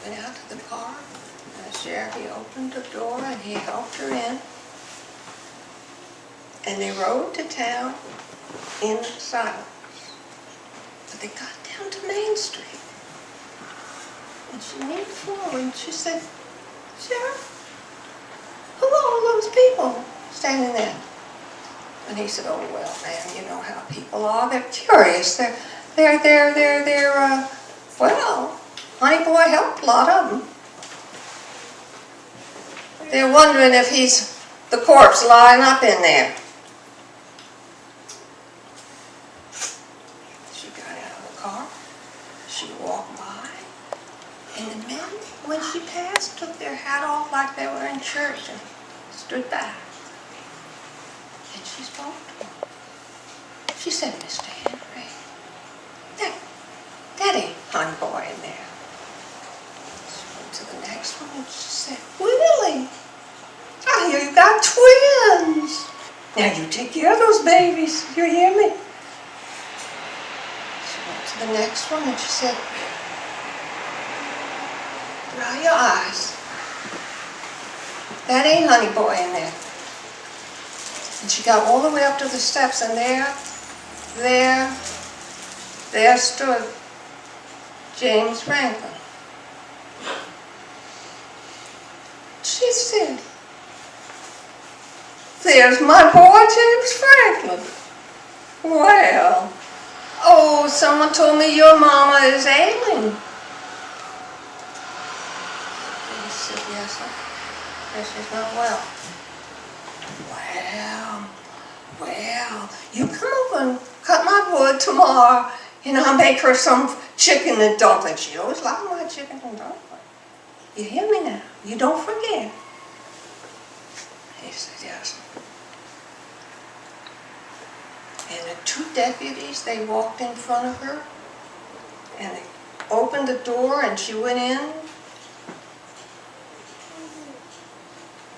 went out to the car, and the sheriff, he opened the door and he helped her in. And they rode to town in silence. But they got down to Main Street. And she leaned forward and she said, "Sheriff, who are all those people standing there?" And he said, "Oh, well, ma'am, you know how people are. They're curious. Well, Honey Boy helped a lot of them. They're wondering if he's the corpse lying up in there." She got out of the car. She walked by. And the men, when she passed, took their hat off like they were in church and stood back. And she spoke to him. She said, "Mr. Henry, that ain't Honey Boy in there." She went to the next one and she said, "Willie, I hear you got twins. Now you take care of those babies, you hear me?" She went to the next one and she said, "Dry your eyes. That ain't Honey Boy in there." And she got all the way up to the steps, and there stood James Franklin. She said, "There's my boy James Franklin. Well, oh, someone told me your mama is ailing." He said, "Yes, sir. Yes, she's not well." Well, you come over and cut my wood tomorrow, and I'll make her some chicken and dumplings. She always liked my chicken and dumplings. You hear me now? You don't forget." He said, "Yes." And the two deputies, they walked in front of her, and they opened the door, and she went in.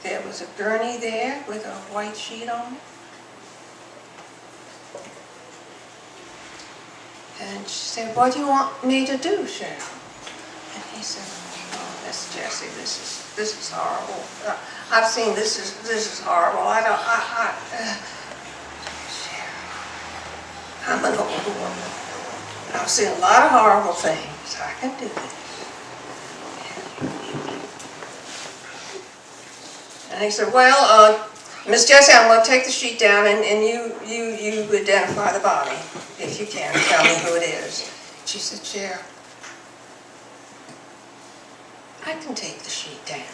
There was a gurney there with a white sheet on it. And she said, "What do you want me to do, Sheriff?" And he said, "Oh, Miss Jessie, this is horrible. I've seen this is horrible. Sheriff, I'm an old woman. I've seen a lot of horrible things. I can do this." And he said, "Well, Miss Jessie, I'm going to take the sheet down, and you identify the body, if you can. Tell me who it is." She said, "Sheriff, I can take the sheet down."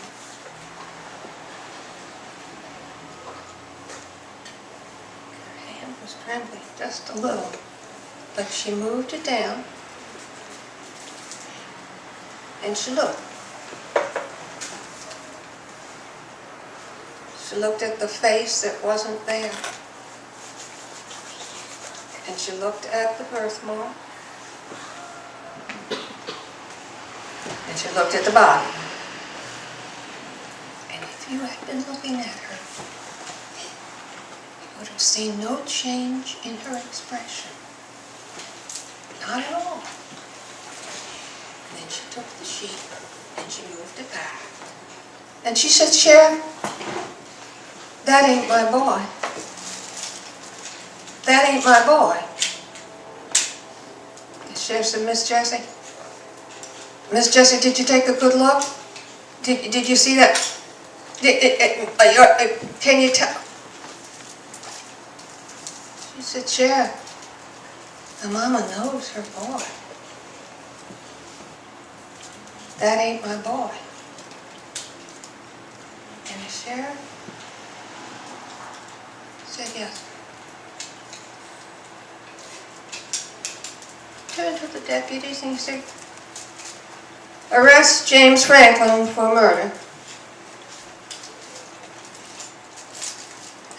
Her hand was trembling just a little, but she moved it down, and she looked. She looked at the face that wasn't there. And she looked at the birthmark. And she looked at the body. And if you had been looking at her, you would have seen no change in her expression. Not at all. And then she took the sheet and she moved it back. And she said, "Sheriff, that ain't my boy. That ain't my boy." The sheriff said, Miss Jessie, did you take a good look? Did you see that? Can you tell?" She said, "Sheriff, the mama knows her boy. That ain't my boy." And the sheriff said, "Yes." Turned to the deputies and he said, "Arrest James Franklin for murder."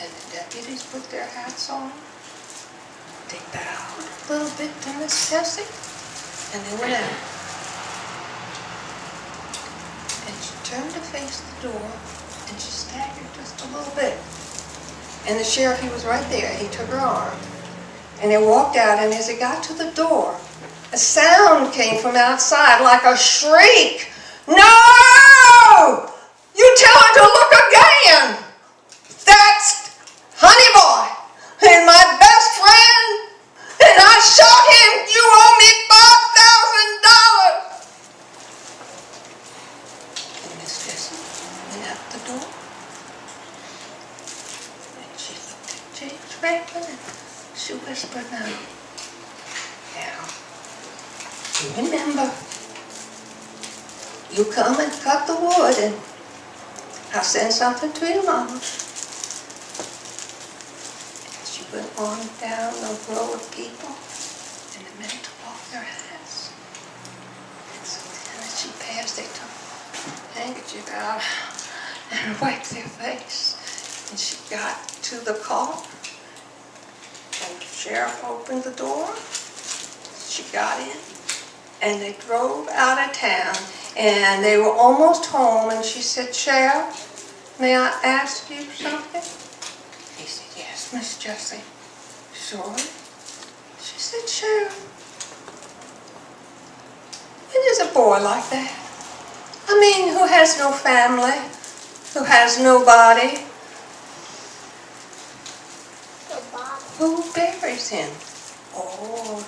And the deputies put their hats on. They bowed a little bit to Miss Jessie, and they went out. And she turned to face the door, and she staggered just a little bit. And the sheriff, he was right there. He took her arm. And they walked out, and as they got to the door, a sound came from outside like a shriek. No! You tell her to look again. That's Honey Boy and my best friend, and I shot him. You owe me $5,000. And Miss Jessie went out the door, and she looked at James Franklin, and she whispered, now, you remember, you come and cut the wood, and I'll send something to your mama. And she went on down the row of people, and the men took off their hats. And so then as she passed, they took a handkerchief out and wiped their face. And she got to the car, and the sheriff opened the door. She got in, and they drove out of town. And they were almost home, and she said, Sheriff, may I ask you something? He said, yes, Miss Jessie. Sure. She said, Sheriff, when is a boy like that? I mean, who has no family, who has nobody, who buries him? Oh,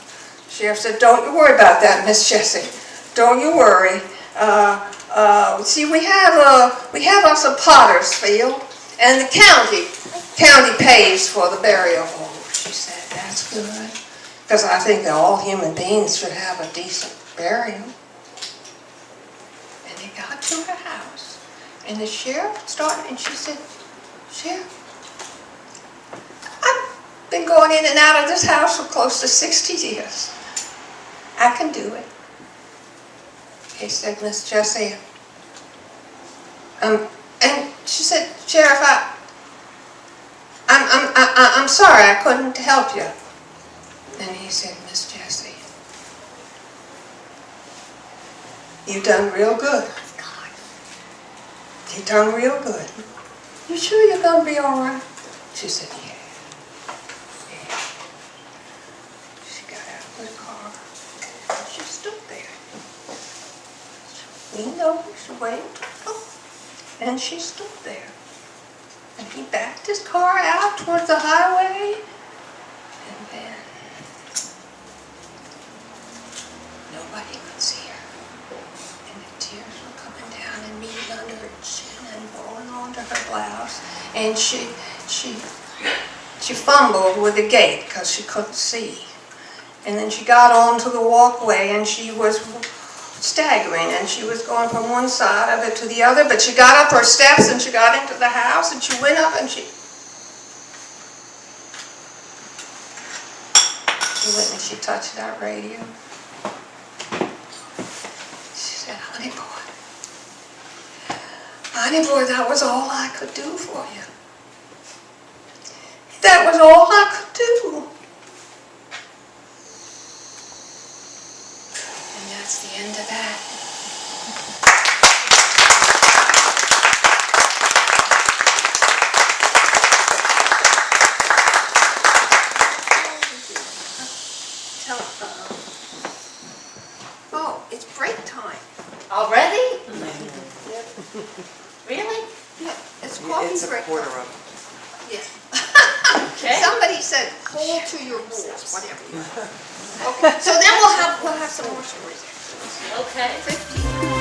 Sheriff said, don't you worry about that, Miss Jessie. Don't you worry. See, we have us a potter's field, and the county pays for the burial. Oh, she said, that's good, because I think that all human beings should have a decent burial. And they got to her house, and the sheriff started, and she said, Sheriff, I've been going in and out of this house for close to 60 years. I can do it. He said, Miss Jessie, and she said, Sheriff, I'm sorry, I couldn't help you. And he said, Miss Jessie, you done real good. You done real good. You sure you're gonna be all right? She said, yeah. She got out of the car, and she stood there. Leaned over, she waved, and she stood there. And he backed his car out towards the highway, and then nobody could see her. And the tears were coming down and meeting under her chin and falling onto her blouse. And she fumbled with the gate because she couldn't see. And then she got onto the walkway, and she was staggering, and she was going from one side of it to the other, but she got up her steps and she got into the house, and she went up and she went and she touched that radio. She said, honey boy, that was all I could do for you. That was all I could do. That's the end of that. Telephone. Oh, it's break time. Already? Yep. Really? Yeah, it's coffee break time. Yeah. Okay. Somebody said, hold to your rules, whatever you want. Okay, so then we'll have some more stories. Okay. 15.